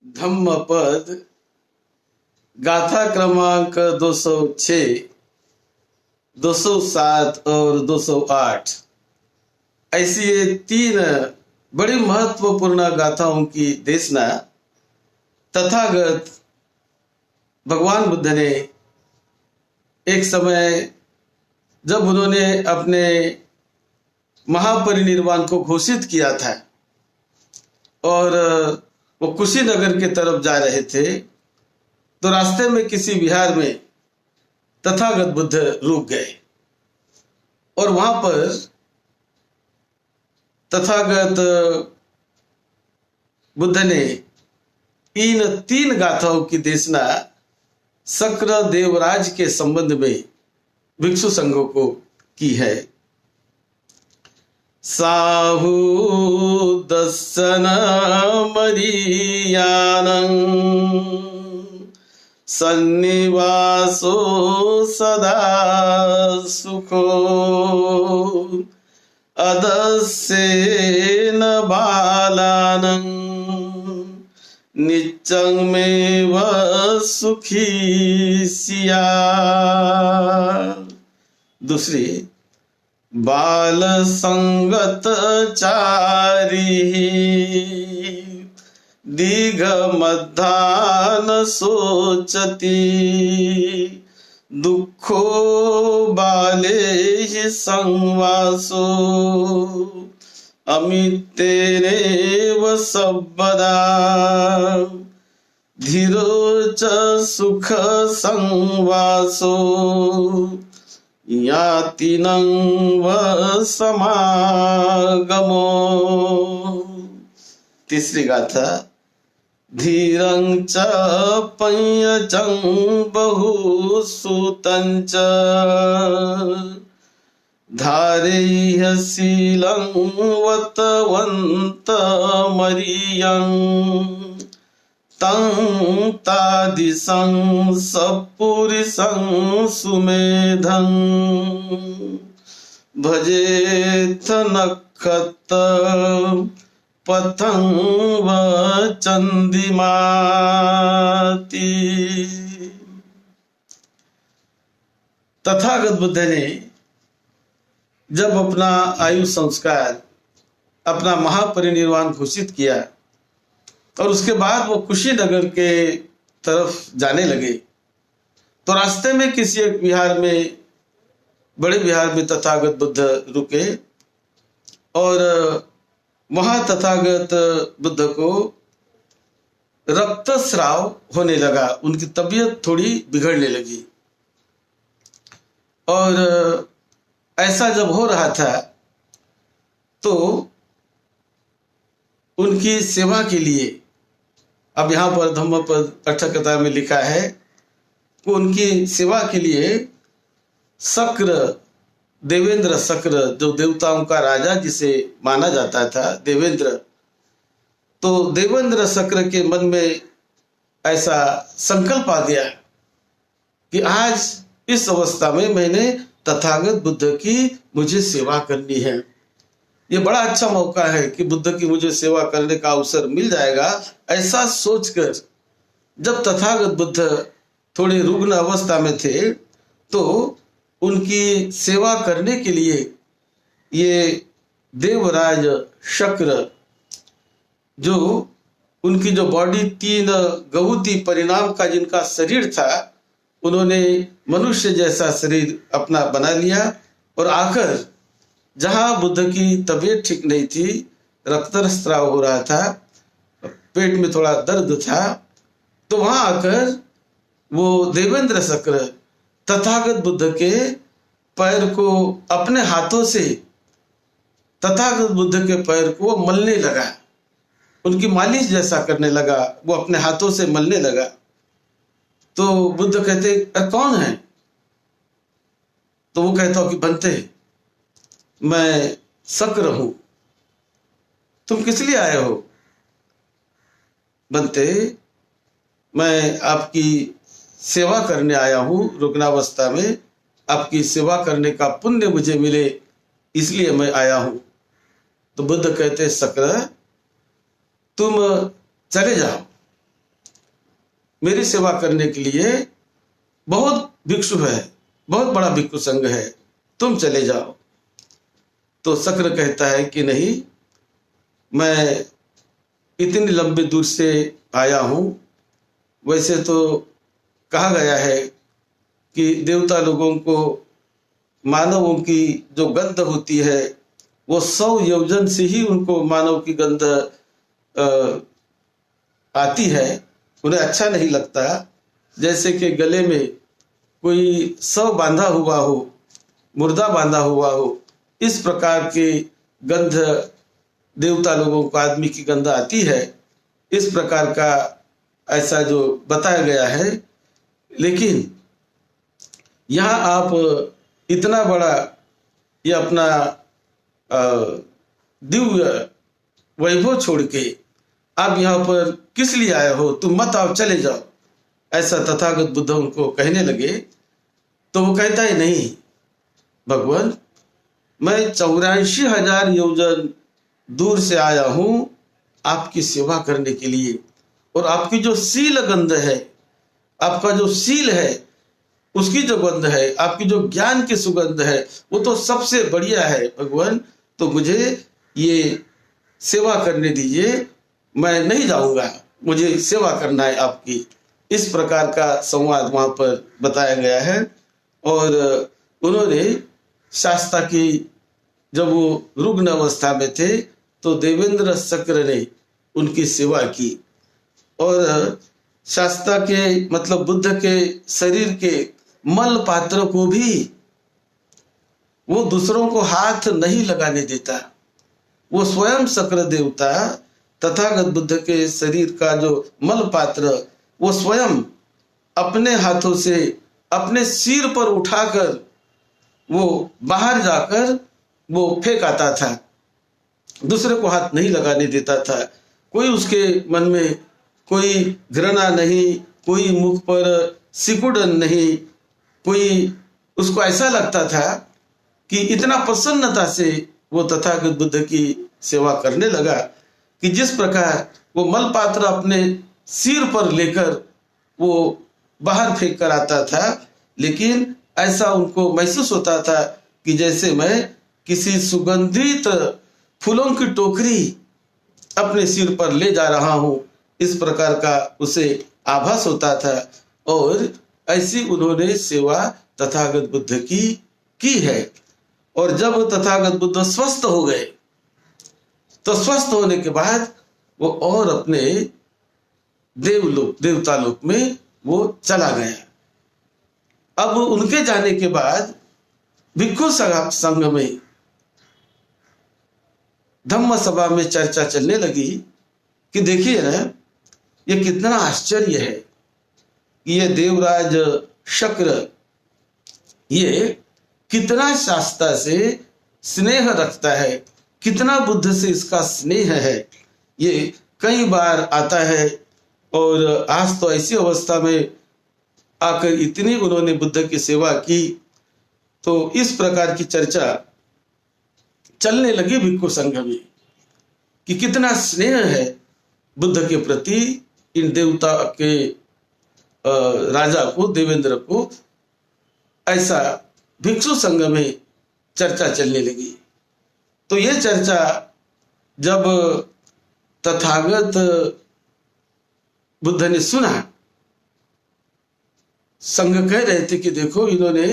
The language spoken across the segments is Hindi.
धम्मपद गाथा क्रमांक 206, 207 और 208। ऐसी ये तीन बड़ी महत्वपूर्ण गाथाओं की देशना तथागत भगवान बुद्ध ने एक समय जब उन्होंने अपने महापरिनिर्वाण को घोषित किया था और वो कुशीनगर की तरफ जा रहे थे, तो रास्ते में किसी विहार में तथागत बुद्ध रुक गए और वहां पर तथागत बुद्ध ने इन तीन गाथाओं की देशना शक्र देवराज के संबंध में भिक्षु संघों को की है। साहू दर्शन मरियानं सन्निवासो सदा सुखो अदस्येन बालानं नित्यं मेव सुखी सिया। दूसरी, बाल संगत चारी दीघ मध्यान सोचती दुखो बाले ही संवासो अमितेरेव सबदा धीरो च सुख संवासो यातिनं व समागमो। तीसरी गाथा, धीरं च पय्यचं बहुसुतं च धारेयशीलं वतवन्तमरियं तं तादिशं सपुरुषं सुमेधं भजेथ नखत पथं व चंदिमाती। तथागत बुद्ध ने जब अपना आयु संस्कार, अपना महापरिनिर्वाण घोषित किया और उसके बाद वो कुशीनगर के तरफ जाने लगे, तो रास्ते में किसी एक विहार में, बड़े विहार में तथागत बुद्ध रुके और वहां तथागत बुद्ध को रक्तस्राव होने लगा, उनकी तबीयत थोड़ी बिगड़ने लगी। और ऐसा जब हो रहा था तो उनकी सेवा के लिए, अब यहाँ पर धम्मपद अष्टकथा में लिखा है कि उनकी सेवा के लिए शक्र, देवेंद्र शक्र, जो देवताओं का राजा जिसे माना जाता था, देवेंद्र, तो देवेंद्र शक्र के मन में ऐसा संकल्प आ गया कि आज इस अवस्था में मैंने तथागत बुद्ध की मुझे सेवा करनी है। ये बड़ा अच्छा मौका है कि बुद्ध की मुझे सेवा करने का अवसर मिल जाएगा। ऐसा सोचकर जब तथागत बुद्ध थोड़े रुग्ण अवस्था में थे, तो उनकी सेवा करने के लिए ये देवराज शक्र, जो उनकी जो बॉडी 3 गहुती परिणाम का जिनका शरीर था, उन्होंने मनुष्य जैसा शरीर अपना बना लिया और आकर जहां बुद्ध की तबीयत ठीक नहीं थी, रक्तस्राव हो रहा था, पेट में थोड़ा दर्द था, तो वहां आकर वो देवेंद्र शक्र तथागत बुद्ध के पैर को अपने हाथों से, तथागत बुद्ध के पैर को मलने लगा, उनकी मालिश जैसा करने लगा, वो अपने हाथों से मलने लगा। तो बुद्ध कहते, कौन है? तो वो कहता हो कि बनते, मैं शक्र हूं, तुम किस लिए आए हो? बनते, मैं आपकी सेवा करने आया हूं, रुग्णावस्था में आपकी सेवा करने का पुण्य मुझे मिले, इसलिए मैं आया हूं। तो बुद्ध कहते, शक्र तुम चले जाओ, मेरी सेवा करने के लिए बहुत भिक्षु है, बहुत बड़ा भिक्षु संघ है, तुम चले जाओ। तो शक्र कहता है कि नहीं, मैं इतनी लंबी दूर से आया हूं। वैसे तो कहा गया है कि देवता लोगों को मानवों की जो गंध होती है वो 100 योजन से ही उनको मानव की गंध आती है, उन्हें अच्छा नहीं लगता। जैसे कि गले में कोई शव बांधा हुआ हो, मुर्दा बांधा हुआ हो, इस प्रकार की गंध देवता लोगों को आदमी की गंध आती है। इस प्रकार का ऐसा जो बताया गया है। लेकिन यहाँ आप इतना बड़ा ये अपना दिव्य वैभव छोड़ के आप यहाँ पर किस लिए आए हो, तुम मत आओ, चले जाओ, ऐसा तथागत बुद्ध उनको कहने लगे। तो वो कहता है नहीं भगवान, मैं 84,000 योजन दूर से आया हूं आपकी सेवा करने के लिए, और आपकी जो शील गंध है, आपका जो शील है उसकी जो गंध है, आपकी जो ज्ञान की सुगंध है, वो तो सबसे बढ़िया है भगवान। तो मुझे ये सेवा करने दीजिए, मैं नहीं जाऊंगा, मुझे सेवा करना है आपकी। इस प्रकार का संवाद वहां पर बताया गया है। और उन्होंने शास्ता की, जब वो रुग्ण अवस्था में थे तो देवेंद्र शक्र ने उनकी सेवा की, और शास्ता के मतलब बुद्ध के शरीर के मल पात्र को भी वो दूसरों को हाथ नहीं लगाने देता। वो स्वयं शक्र देवता तथागत बुद्ध के शरीर का जो मल पात्र वो स्वयं अपने हाथों से अपने सिर पर उठाकर वो बाहर जाकर वो फेंक आता था, दूसरे को हाथ नहीं लगाने देता था। कोई उसके मन में कोई घृणा नहीं, कोई मुख पर सिकुड़न नहीं, कोई उसको ऐसा लगता था कि इतना प्रसन्नता से वो तथागत बुद्ध की सेवा करने लगा कि जिस प्रकार वो मल पात्र अपने सिर पर लेकर वो बाहर फेंक कर आता था, लेकिन ऐसा उनको महसूस होता था कि जैसे मैं किसी सुगंधित फूलों की टोकरी अपने सिर पर ले जा रहा हूं, इस प्रकार का उसे आभास होता था। और ऐसी उन्होंने सेवा तथागत बुद्ध की है। और जब तथागत बुद्ध स्वस्थ हो गए तो स्वस्थ होने के बाद वो और अपने देवता लोक में वो चला गया। अब उनके जाने के बाद भिक्षु संघ में धम्म सभा में चर्चा चलने लगी कि देखिए ना, ये कितना आश्चर्य है कि ये देवराज शक्र ये कितना शास्ता से स्नेह रखता है, कितना बुद्ध से इसका स्नेह है। ये कई बार आता है और आज तो ऐसी अवस्था में आकर इतनी उन्होंने बुद्ध की सेवा की। तो इस प्रकार की चर्चा चलने लगी भिक्षु संघ में कि कितना स्नेह है बुद्ध के प्रति इन देवता के राजा को, देवेंद्र को। ऐसा भिक्षु संघ में चर्चा चलने लगी। तो ये चर्चा जब तथागत बुद्ध ने सुना, संघ कह रहे थे कि देखो, इन्होंने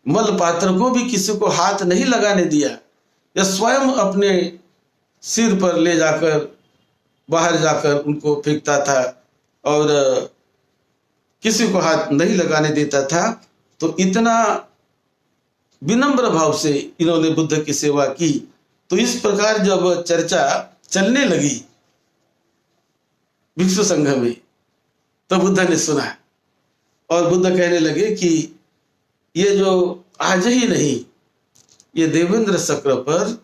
मल पात्र को भी किसी को हाथ नहीं लगाने दिया, या स्वयं अपने सिर पर ले जाकर बाहर जाकर उनको फेंकता था और किसी को हाथ नहीं लगाने देता था। तो इतना विनम्र भाव से इन्होंने बुद्ध की सेवा की। तो इस प्रकार जब चर्चा चलने लगी भिक्षु संघ में, तो बुद्ध ने सुना और बुद्ध कहने लगे कि ये जो आज ही नहीं, ये देवेंद्र शक्र पर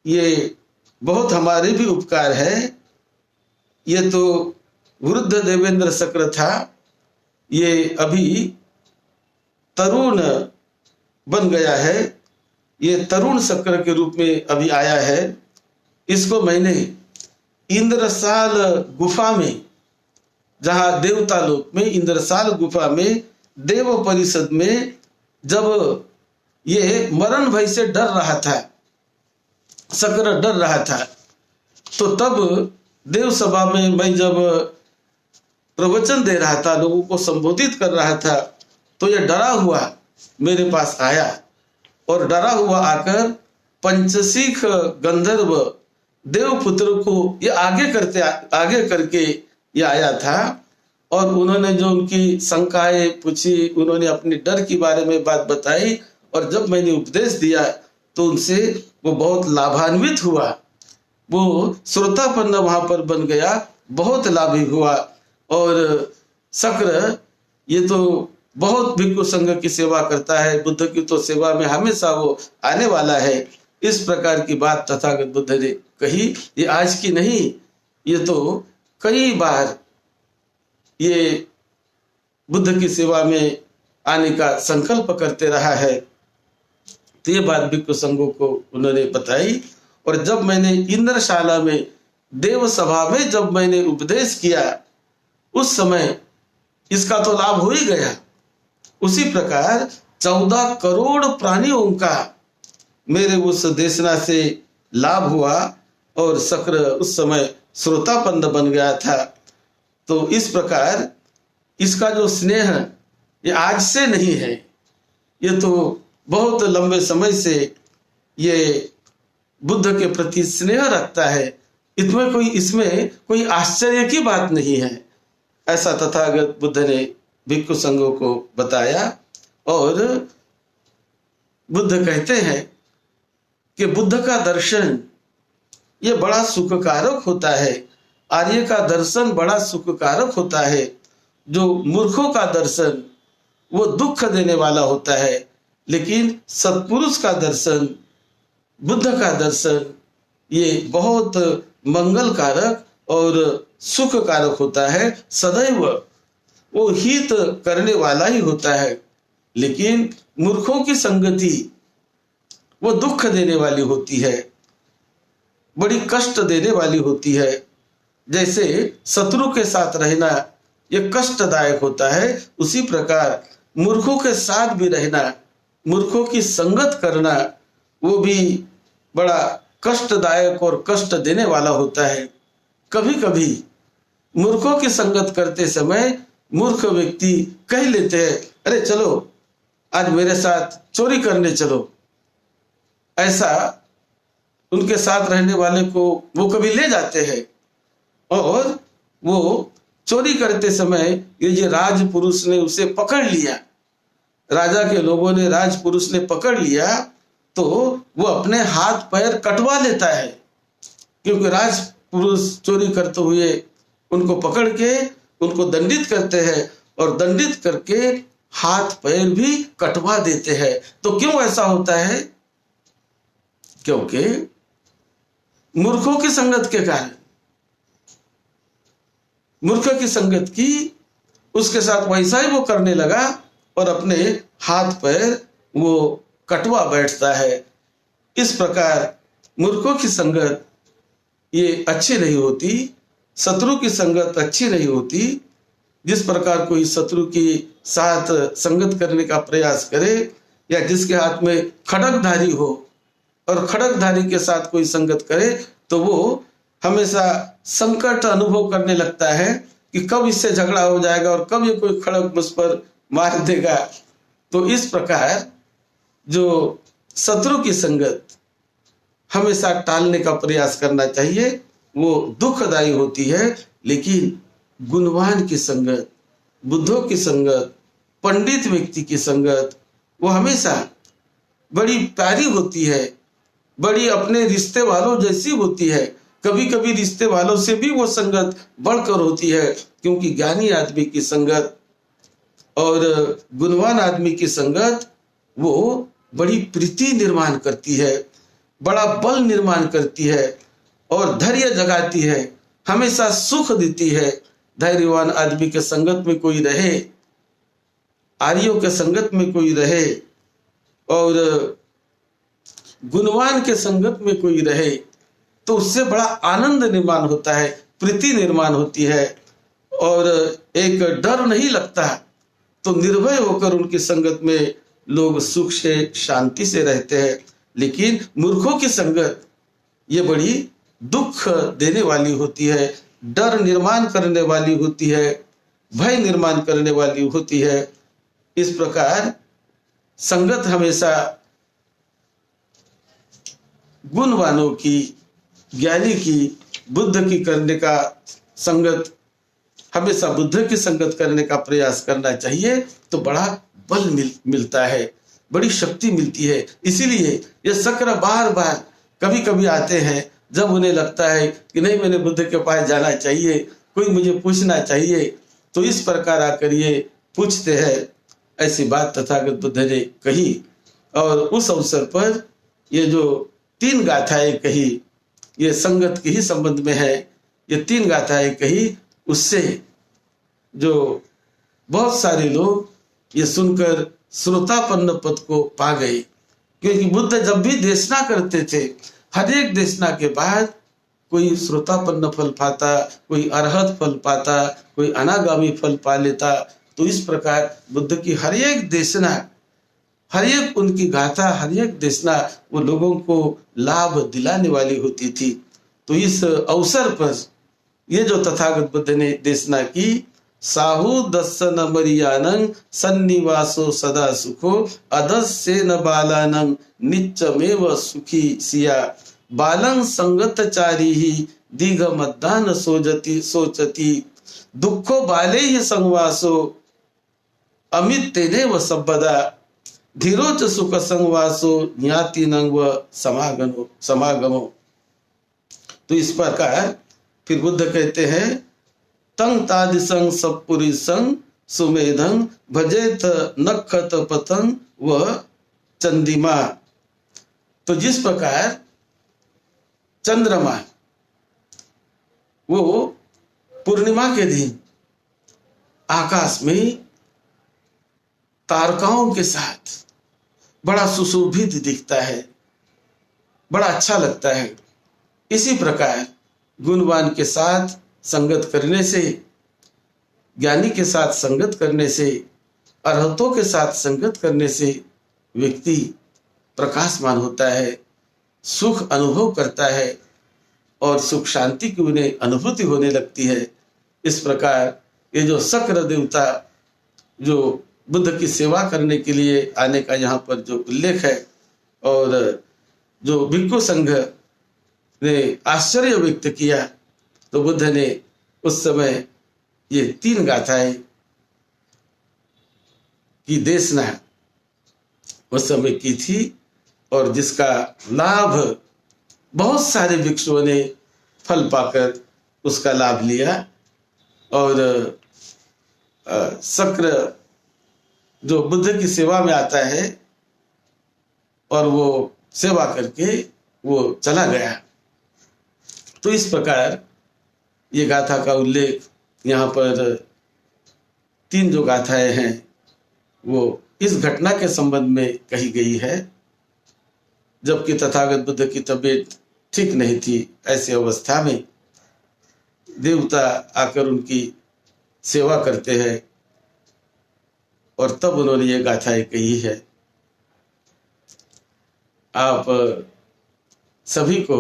ये बहुत हमारे भी उपकार है। ये तो वृद्ध देवेंद्र शक्र था, ये अभी तरुण बन गया है, ये तरुण शक्र के रूप में अभी आया है। इसको मैंने इंद्रसाल गुफा में, जहां देवता लोक में इंद्रसाल गुफा में देव परिषद में जब ये मरण भय से डर रहा था, शक्र डर रहा था, तो तब देव सभा में मैं जब प्रवचन दे रहा था, लोगों को संबोधित कर रहा था, तो ये डरा हुआ मेरे पास आया और डरा हुआ आकर पंचशीख गंधर्व देवपुत्र को ये आगे करके ये आया था और उन्होंने जो उनकी शंकाएं पूछी, उन्होंने अपनी डर के बारे में बात बताई और जब मैंने उपदेश दिया तो उनसे वो बहुत लाभान्वित हुआ, वो श्रोतापन्न वहां पर बन गया, बहुत लाभी हुआ। और शक्र ये तो बहुत भिक्षु संघ की सेवा करता है, बुद्ध की तो सेवा में हमेशा वो आने वाला है। इस प्रकार की बात तथागत बुद्ध ने कही। ये आज की नहीं, ये तो कई बार ये बुद्ध की सेवा में आने का संकल्प करते रहा है। तो ये बात भिक्षु संघों को उन्होंने बताई। और जब मैंने इंद्रशाला में देव सभा में जब मैंने उपदेश किया, उस समय इसका तो लाभ हो ही गया। उसी प्रकार 14 करोड़ प्राणियों का मेरे उस देशना से लाभ हुआ और शक्र उस समय श्रोतापन्न बन गया था। तो इस प्रकार इसका जो स्नेह ये आज से नहीं है, ये तो बहुत लंबे समय से ये बुद्ध के प्रति स्नेह रखता है। इसमें कोई आश्चर्य की बात नहीं है, ऐसा तथागत बुद्ध ने भिक्षु संघों को बताया। और बुद्ध कहते हैं कि बुद्ध का दर्शन ये बड़ा सुखकारक होता है, आर्य का दर्शन बड़ा सुखकारक होता है। जो मूर्खों का दर्शन वो दुख देने वाला होता है, लेकिन सत्पुरुष का दर्शन, बुद्ध का दर्शन ये बहुत मंगलकारक और सुखकारक होता है। सदैव वो हित करने वाला ही होता है, लेकिन मूर्खों की संगति वो दुख देने वाली होती है, बड़ी कष्ट देने वाली होती है। जैसे शत्रु के साथ रहना ये कष्टदायक होता है, उसी प्रकार मूर्खों के साथ भी रहना, मूर्खों की संगत करना वो भी बड़ा कष्टदायक और कष्ट देने वाला होता है। कभी कभी मूर्खों की संगत करते समय मूर्ख व्यक्ति कह लेते हैं, अरे चलो आज मेरे साथ चोरी करने चलो। ऐसा उनके साथ रहने वाले को वो कभी ले जाते हैं और वो चोरी करते समय ये राजपुरुष ने उसे पकड़ लिया, राजा के लोगों ने राजपुरुष ने पकड़ लिया, तो वो अपने हाथ पैर कटवा लेता है, क्योंकि राजपुरुष चोरी करते हुए उनको पकड़ के उनको दंडित करते हैं और दंडित करके हाथ पैर भी कटवा देते हैं। तो क्यों ऐसा होता है? क्योंकि मूर्खों की संगत के कारण, मूर्ख की संगत की, उसके साथ वैसा ही वो करने लगा और अपने हाथ पैर वो कटवा बैठता है। इस प्रकार मूर्खों की संगत ये अच्छी नहीं होती, शत्रु की संगत अच्छी नहीं होती। जिस प्रकार कोई शत्रु की साथ संगत करने का प्रयास करे या जिसके हाथ में खड्गधारी हो और खड्गधारी के साथ कोई संगत करे, तो वो हमेशा संकट अनुभव करने लगता है कि कब इससे झगड़ा हो जाएगा और कब ये कोई खड़ग मुझ पर मार देगा। तो इस प्रकार जो शत्रु की संगत हमेशा टालने का प्रयास करना चाहिए, वो दुखदायी होती है। लेकिन गुणवान की संगत, बुद्धों की संगत, पंडित व्यक्ति की संगत वो हमेशा बड़ी प्यारी होती है, बड़ी अपने रिश्ते वालों जैसी होती है। कभी कभी रिश्ते वालों से भी वो संगत बढ़कर होती है, क्योंकि ज्ञानी आदमी की संगत और गुणवान आदमी की संगत वो बड़ी प्रीति निर्माण करती है, बड़ा बल निर्माण करती है और धैर्य जगाती है, हमेशा सुख देती है। धैर्यवान आदमी के संगत में कोई रहे, आर्यों के संगत में कोई रहे और गुणवान के संगत में कोई रहे, तो उससे बड़ा आनंद निर्माण होता है, प्रीति निर्माण होती है और एक डर नहीं लगता। तो निर्भय होकर उनकी संगत में लोग सुख से शांति से रहते हैं। लेकिन मूर्खों की संगत ये बड़ी दुख देने वाली होती है, डर निर्माण करने वाली होती है, भय निर्माण करने वाली होती है। इस प्रकार संगत हमेशा गुणवानों की, ज्ञानी की, बुद्ध की करने का संगत, हमेशा बुद्ध की संगत करने का प्रयास करना चाहिए। तो बड़ा बल मिलता है, बड़ी शक्ति मिलती है। इसीलिए ये शक्र बार बार कभी कभी आते हैं जब उन्हें लगता है कि नहीं, मैंने बुद्ध के पास जाना चाहिए, कोई मुझे पूछना चाहिए, तो इस प्रकार आकर ये पूछते हैं। ऐसी बात तथागत बुद्ध ने कही और उस अवसर पर ये जो 3 गाथाएं कही, ये संगत के ही संबंध में है। ये 3 गाथाएं कही, उससे जो बहुत सारे लोग ये सुनकर श्रोतापन्न पद को पा गए। क्योंकि बुद्ध जब भी देशना करते थे, हर एक देशना के बाद कोई श्रोतापन्न फल पाता, कोई अरहत फल पाता, कोई अनागामी फल पा लेता। तो इस प्रकार बुद्ध की हर एक देशना, हर एक उनकी गाथा, हर एक देशना वो लोगों को लाभ दिलाने वाली होती थी। तो इस अवसर पर ये जो तथागत बुद्ध ने देशना की, साहू दर्शन मरियानं सन्निवासो सदा सुखो अदस्य न बालानं नित्यमेव सुखी सिया बालं संगतचारी ही दीघ मध्यान सोचती दुखो बाले ही संवासो अमित तेने व सबदा धीरोच सुख संवासो ज्ञाति नंग व समागमो। तो इस प्रकार फिर बुद्ध कहते हैं, तंग तादिसंग सपुरिसंग सुमेधं भजेत नखत पतंग व चंदिमा। तो जिस प्रकार चंद्रमा वो पूर्णिमा के दिन आकाश में तारकाओं के साथ बड़ा सुशोभित दिखता है, बड़ा अच्छा लगता है। इसी प्रकार गुणवान के साथ संगत करने से, ज्ञानी के साथ संगत करने से, अरहतों के साथ संगत करने से व्यक्ति प्रकाशमान होता है, सुख अनुभव करता है और सुख शांति की उन्हें अनुभूति होने लगती है। इस प्रकार ये जो शक्र देवता जो बुद्ध की सेवा करने के लिए आने का यहाँ पर जो उल्लेख है, और जो भिक्षु संघ ने आश्चर्य व्यक्त किया, तो बुद्ध ने उस समय ये 3 गाथाएं की देशना उस समय की थी, और जिसका लाभ बहुत सारे भिक्षुओं ने फल पाकर उसका लाभ लिया। और शक्र जो बुद्ध की सेवा में आता है और वो सेवा करके वो चला गया। तो इस प्रकार ये गाथा का उल्लेख यहाँ पर 3 जो गाथाएं हैं वो इस घटना के संबंध में कही गई है, जबकि तथागत बुद्ध की तबीयत ठीक नहीं थी। ऐसी अवस्था में देवता आकर उनकी सेवा करते हैं और तब उन्होंने ये गाथाएं कही है। आप सभी को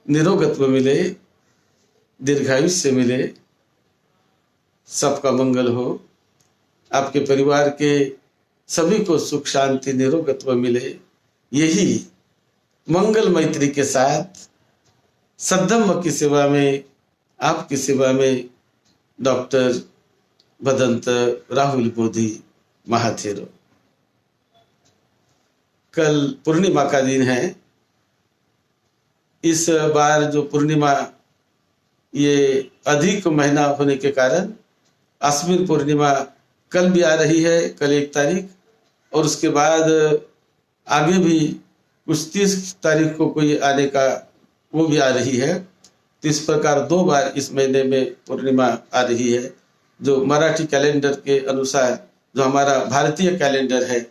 निरोगत्व मिले, दीर्घायुष्य मिले, सबका मंगल हो, आपके परिवार के सभी को सुख शांति निरोगत्व मिले। यही मंगल मैत्री के साथ सद्धम्म की सेवा में, आपकी सेवा में डॉक्टर भदंत राहुल बोधि महाथेरो। कल पूर्णिमा का दिन है। इस बार जो पूर्णिमा ये अधिक महीना होने के कारण आश्विन पूर्णिमा कल भी आ रही है, कल 1 तारीख, और उसके बाद आगे भी कुछ 30 तारीख को कोई आने का वो भी आ रही है। तो इस प्रकार 2 बार इस महीने में पूर्णिमा आ रही है। जो मराठी कैलेंडर के अनुसार, जो हमारा भारतीय कैलेंडर है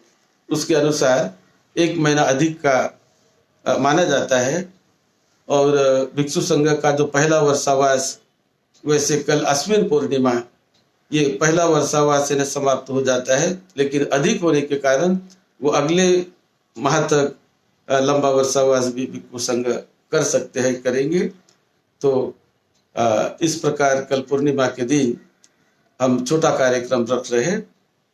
उसके अनुसार 1 महीना अधिक का माना जाता है, और भिक्षु संघ का जो पहला वर्षावास, वैसे कल अश्विन पूर्णिमा, ये पहला वर्षावास इन्हें समाप्त हो जाता है, लेकिन अधिक होने के कारण वो अगले माह तक लंबा वर्षावास भी भिक्षु संघ कर सकते हैं, करेंगे। तो इस प्रकार कल पूर्णिमा के दिन हम छोटा कार्यक्रम रख रहे हैं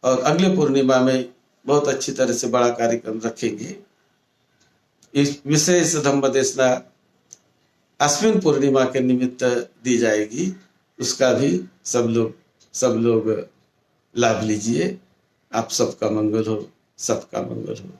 और अगले पूर्णिमा में बहुत अच्छी तरह से बड़ा कार्यक्रम रखेंगे। इस विशेष धम्म देशना अश्विन पूर्णिमा के निमित्त दी जाएगी, उसका भी सब लोग लाभ लीजिए। आप सबका मंगल हो, सबका मंगल हो।